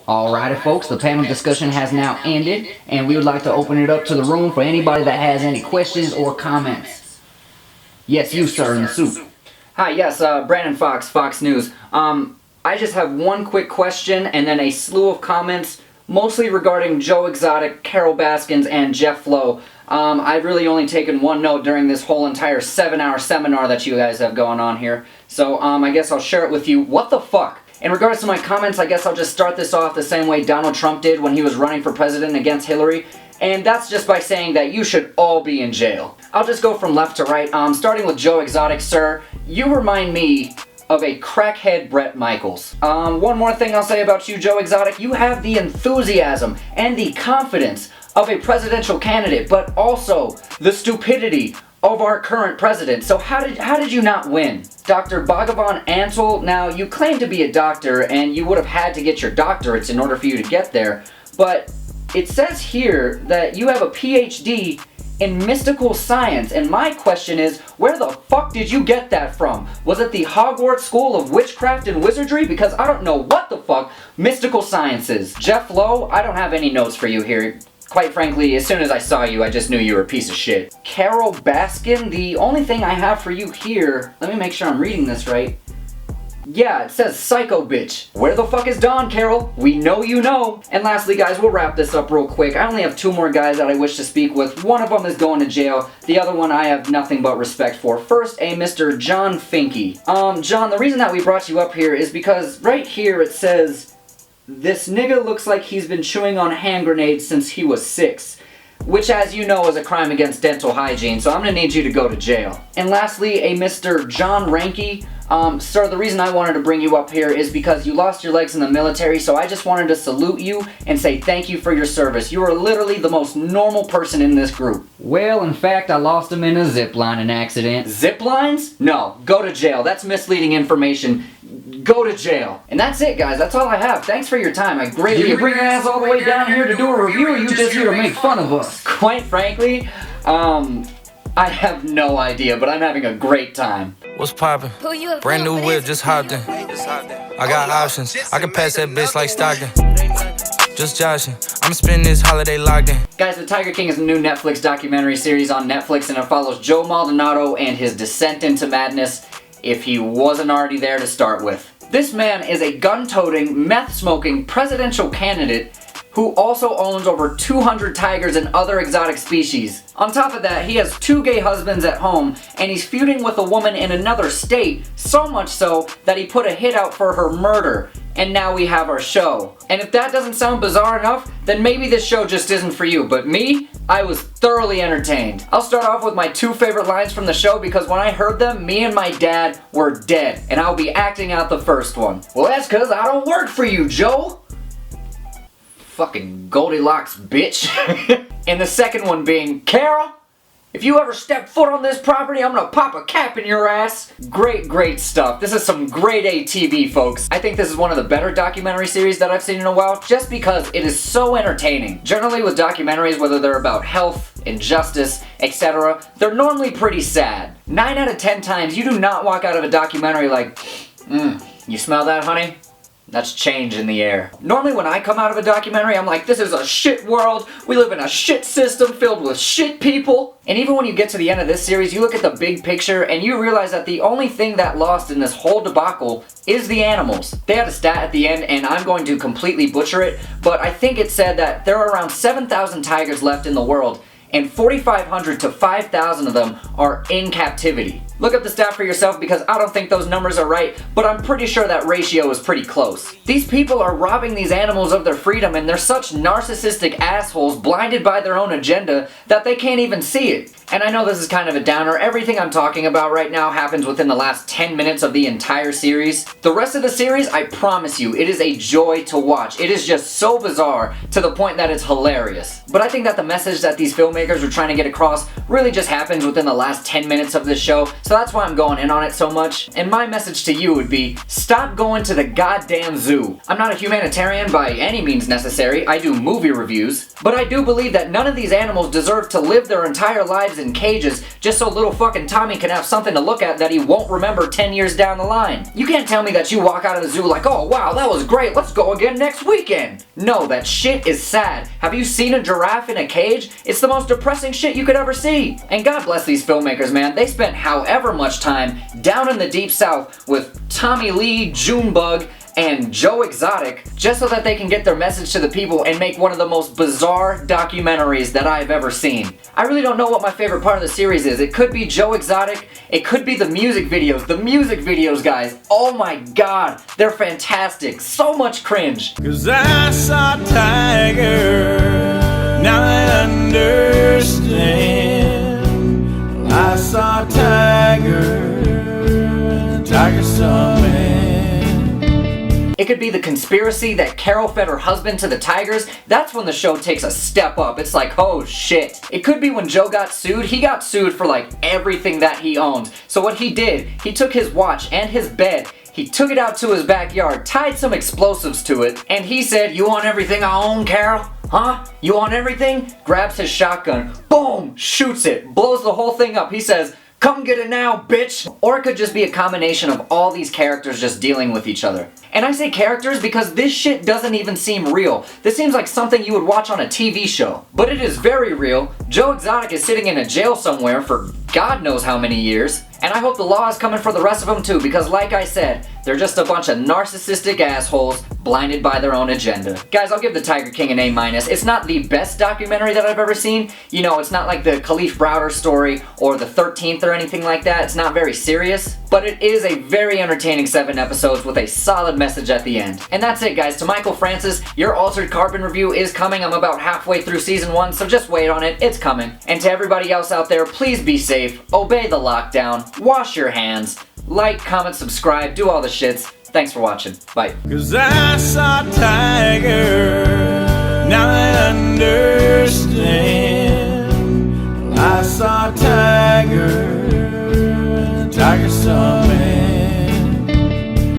Alrighty folks, the panel discussion has now ended, and we would like to open it up to the room for anybody that has any questions or comments. Yes, you sir in the suit. Hi, yes, Brandon Fox, Fox News. I just have one quick question and then a slew of comments, mostly regarding Joe Exotic, Carol Baskins, and Jeff Flo. I've really only taken one note during this whole entire 7-hour seminar that you guys have going on here. So, I guess I'll share it with you. What the fuck? In regards to my comments, I guess I'll just start this off the same way Donald Trump did when he was running for president against Hillary. And that's just by saying that you should all be in jail. I'll just go from left to right. Starting with Joe Exotic, sir. You remind me of a crackhead Bret Michaels. One more thing I'll say about you, Joe Exotic. You have the enthusiasm and the confidence of a presidential candidate, but also the stupidity of our current president. So how did you not win? Dr. Bhagavan Ansel, now you claim to be a doctor and you would have had to get your doctorates in order for you to get there, but it says here that you have a PhD in mystical science, and my question is, where the fuck did you get that from? Was it the Hogwarts School of Witchcraft and Wizardry? Because I don't know what the fuck mystical science is. Jeff Lowe, I don't have any notes for you here. Quite frankly, as soon as I saw you, I just knew you were a piece of shit. Carol Baskin, the only thing I have for you here, let me make sure I'm reading this right. Yeah, it says psycho bitch. Where the fuck is Dawn, Carol? We know you know. And lastly, guys, we'll wrap this up real quick. I only have two more guys that I wish to speak with. One of them is going to jail. The other one I have nothing but respect for. First, a Mr. John Finke. John, the reason that we brought you up here is because right here it says, this nigga looks like he's been chewing on hand grenades since he was 6. Which, as you know, is a crime against dental hygiene, so I'm gonna need you to go to jail. And lastly, a Mr. John Ranke. Sir, the reason I wanted to bring you up here is because you lost your legs in the military, so I just wanted to salute you and say thank you for your service. You are literally the most normal person in this group. Well, in fact, I lost him in a ziplining accident. Zip lines? No, go to jail. That's misleading information. Go to jail. And that's it, guys. That's all I have. Thanks for your time. I greatly... Did you bring your ass all the way down here to do a review, or you just here to make fun of us? Quite frankly, I have no idea, but I'm having a great time. What's poppin'? Brand new whip, just hopped in. I got options. I can pass that bitch like Stockton. Just joshing. I'm spending this holiday locked in. Guys, The Tiger King is a new Netflix documentary series on Netflix, and it follows Joe Maldonado and his descent into madness, if he wasn't already there to start with. This man is a gun-toting, meth-smoking presidential candidate who also owns over 200 tigers and other exotic species. On top of that, he has 2 gay husbands at home, and he's feuding with a woman in another state, so much so that he put a hit out for her murder. And now we have our show. And if that doesn't sound bizarre enough, then maybe this show just isn't for you. But me, I was thoroughly entertained. I'll start off with my 2 favorite lines from the show because when I heard them, me and my dad were dead. And I'll be acting out the first one. Well, that's because I don't work for you, Joe. Fucking Goldilocks, bitch. And the second one being, Carol, if you ever step foot on this property, I'm gonna pop a cap in your ass. Great, great stuff. This is some grade A TV, folks. I think this is one of the better documentary series that I've seen in a while, just because it is so entertaining. Generally with documentaries, whether they're about health, injustice, etc., they're normally pretty sad. 9 out of 10 times, you do not walk out of a documentary like, you smell that, honey? That's change in the air. Normally when I come out of a documentary, I'm like, this is a shit world, we live in a shit system filled with shit people. And even when you get to the end of this series, you look at the big picture and you realize that the only thing that lost in this whole debacle is the animals. They had a stat at the end, and I'm going to completely butcher it, but I think it said that there are around 7,000 tigers left in the world, and 4,500 to 5,000 of them are in captivity. Look up the stat for yourself because I don't think those numbers are right, but I'm pretty sure that ratio is pretty close. These people are robbing these animals of their freedom, and they're such narcissistic assholes blinded by their own agenda that they can't even see it. And I know this is kind of a downer. Everything I'm talking about right now happens within the last 10 minutes of the entire series. The rest of the series, I promise you, it is a joy to watch. It is just so bizarre to the point that it's hilarious. But I think that the message that these filmmakers are trying to get across really just happens within the last 10 minutes of this show, so that's why I'm going in on it so much. And my message to you would be, stop going to the goddamn zoo. I'm not a humanitarian by any means necessary. I do movie reviews. But I do believe that none of these animals deserve to live their entire lives lives in cages just so little fucking Tommy can have something to look at that he won't remember 10 years down the line. You can't tell me that you walk out of the zoo like, oh wow, that was great, let's go again next weekend. No, that shit is sad. Have you seen a giraffe in a cage? It's the most depressing shit you could ever see. And God bless these filmmakers, man. They spent however much time down in the deep south with Tommy Lee, Junebug, and Joe Exotic just so that they can get their message to the people and make one of the most bizarre documentaries that I've ever seen. I really don't know what my favorite part of the series is. It could be Joe Exotic, it could be the music videos. The music videos, guys, oh my god, they're fantastic. So much cringe. 'Cause I saw Tiger, now I understand. I saw Tiger, Tiger saw me. It could be the conspiracy that Carol fed her husband to the tigers. That's when the show takes a step up. It's like, oh shit. It could be when Joe got sued. He got sued for like everything that he owned. So what he did, he took his watch and his bed, he took it out to his backyard, tied some explosives to it, and he said, you want everything I own, Carol? Huh? You want everything? Grabs his shotgun, boom, shoots it, blows the whole thing up. He says, come get it now, bitch! Or it could just be a combination of all these characters just dealing with each other. And I say characters because this shit doesn't even seem real. This seems like something you would watch on a TV show. But it is very real. Joe Exotic is sitting in a jail somewhere for God knows how many years. And I hope the law is coming for the rest of them too, because like I said, they're just a bunch of narcissistic assholes blinded by their own agenda. Guys, I'll give The Tiger King an A-. It's not the best documentary that I've ever seen. You know, it's not like the Khalif Browder story or the 13th or anything like that. It's not very serious. But it is a very entertaining 7 episodes with a solid message at the end. And that's it, guys. To Michael Francis, your Altered Carbon review is coming. I'm about halfway through season 1, so just wait on it. It's coming. And to everybody else out there, please be safe, obey the lockdown, wash your hands, like, comment, subscribe, do all the shits. Thanks for watching. Bye. 'Cause I saw Tiger, now I understand. I saw Tiger,